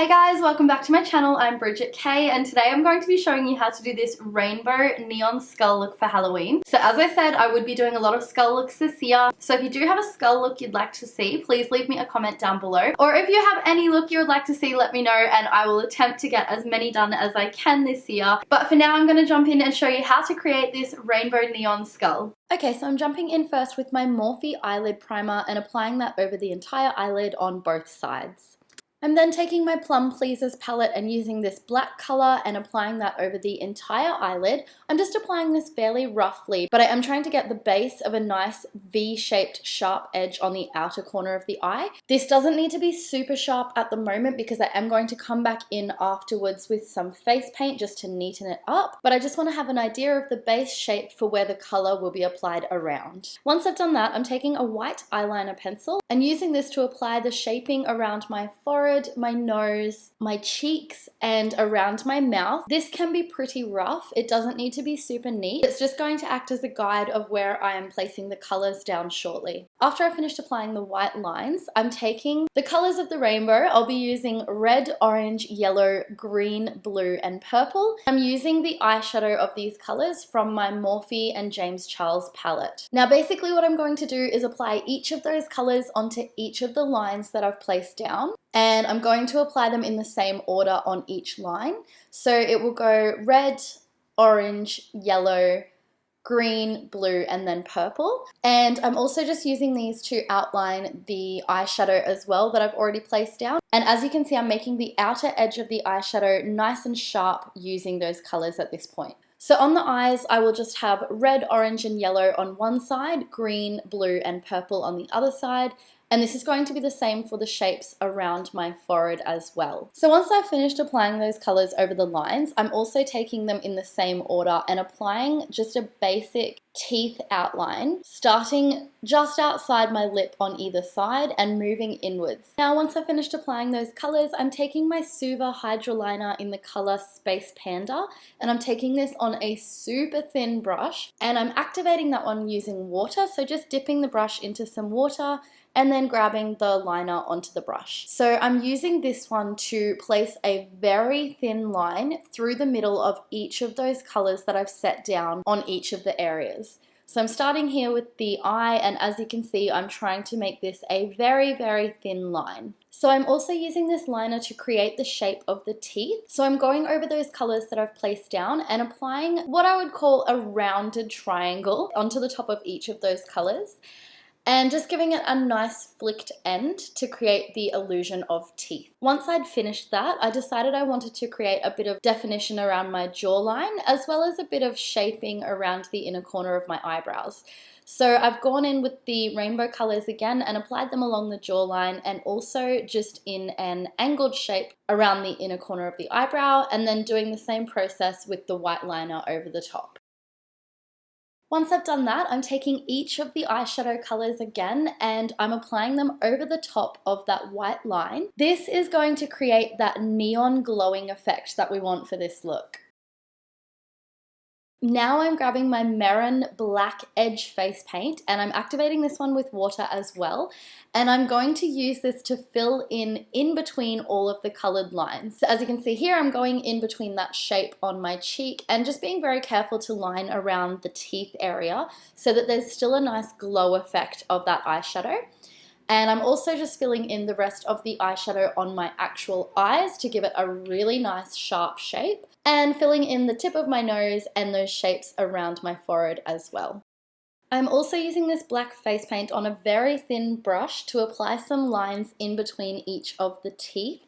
Hey guys, welcome back to my channel. I'm Bridget K, and today I'm going to be showing you how to do this rainbow neon skull look for Halloween. So as I said, I would be doing a lot of skull looks this year. So if you do have a skull look you'd like to see, please leave me a comment down below. Or if you have any look you would like to see, let me know and I will attempt to get as many done as I can this year. But for now, I'm going to jump in and show you how to create this rainbow neon skull. Okay, so I'm jumping in first with my Morphe eyelid primer and applying that over the entire eyelid on both sides. I'm then taking my Plum Pleasers palette and using this black color and applying that over the entire eyelid. I'm just applying this fairly roughly, but I am trying to get the base of a nice V-shaped sharp edge on the outer corner of the eye. This doesn't need to be super sharp at the moment because I am going to come back in afterwards with some face paint just to neaten it up, but I just want to have an idea of the base shape for where the color will be applied around. Once I've done that, I'm taking a white eyeliner pencil and using this to apply the shaping around my forehead, my nose, my cheeks, and around my mouth. This can be pretty rough. It doesn't need to be super neat. It's just going to act as a guide of where I am placing the colors down shortly. After I finished applying the white lines, I'm taking the colors of the rainbow. I'll be using red, orange, yellow, green, blue, and purple. I'm using the eyeshadow of these colors from my Morphe and James Charles palette. Now basically what I'm going to do is apply each of those colors onto each of the lines that I've placed down. And I'm going to apply them in the same order on each line. So it will go red, orange, yellow, green, blue, and then purple. And I'm also just using these to outline the eyeshadow as well that I've already placed down. And as you can see, I'm making the outer edge of the eyeshadow nice and sharp using those colors at this point. So on the eyes, I will just have red, orange, and yellow on one side, green, blue, and purple on the other side. And this is going to be the same for the shapes around my forehead as well. So once I've finished applying those colors over the lines, I'm also taking them in the same order and applying just a basic teeth outline, starting just outside my lip on either side and moving inwards. Now once I've finished applying those colors, I'm taking my Suva Hydra Liner in the color Space Panda, and I'm taking this on a super thin brush, and I'm activating that one using water, so just dipping the brush into some water and then grabbing the liner onto the brush. So I'm using this one to place a very thin line through the middle of each of those colors that I've set down on each of the areas. So I'm starting here with the eye, and as you can see, I'm trying to make this a very, very thin line. So I'm also using this liner to create the shape of the teeth. So I'm going over those colors that I've placed down and applying what I would call a rounded triangle onto the top of each of those colors, and just giving it a nice flicked end to create the illusion of teeth. Once I'd finished that, I decided I wanted to create a bit of definition around my jawline, as well as a bit of shaping around the inner corner of my eyebrows. So I've gone in with the rainbow colors again and applied them along the jawline, and also just in an angled shape around the inner corner of the eyebrow, and then doing the same process with the white liner over the top. Once I've done that, I'm taking each of the eyeshadow colors again and I'm applying them over the top of that white line. This is going to create that neon glowing effect that we want for this look. Now I'm grabbing my Marin Black Edge face paint and I'm activating this one with water as well. And I'm going to use this to fill in between all of the colored lines. So as you can see here, I'm going in between that shape on my cheek and just being very careful to line around the teeth area so that there's still a nice glow effect of that eyeshadow. And I'm also just filling in the rest of the eyeshadow on my actual eyes to give it a really nice sharp shape, and filling in the tip of my nose and those shapes around my forehead as well. I'm also using this black face paint on a very thin brush to apply some lines in between each of the teeth,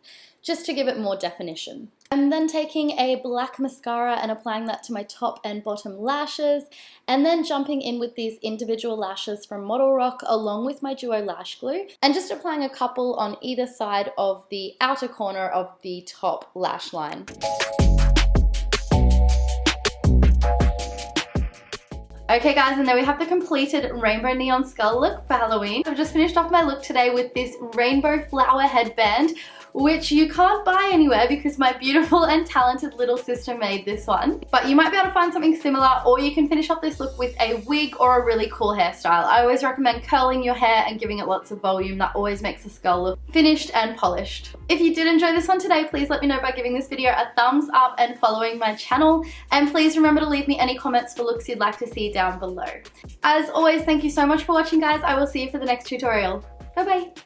just to give it more definition. I'm then taking a black mascara and applying that to my top and bottom lashes, and then jumping in with these individual lashes from Model Rock along with my Duo Lash Glue, and just applying a couple on either side of the outer corner of the top lash line. Okay guys, and there we have the completed rainbow neon skull look for Halloween. I've just finished off my look today with this rainbow flower headband, which you can't buy anywhere because my beautiful and talented little sister made this one. But you might be able to find something similar, or you can finish off this look with a wig or a really cool hairstyle. I always recommend curling your hair and giving it lots of volume. That always makes the skull look finished and polished. If you did enjoy this one today, please let me know by giving this video a thumbs up and following my channel. And please remember to leave me any comments for looks you'd like to see down below. As always, thank you so much for watching guys. I will see you for the next tutorial. Bye bye.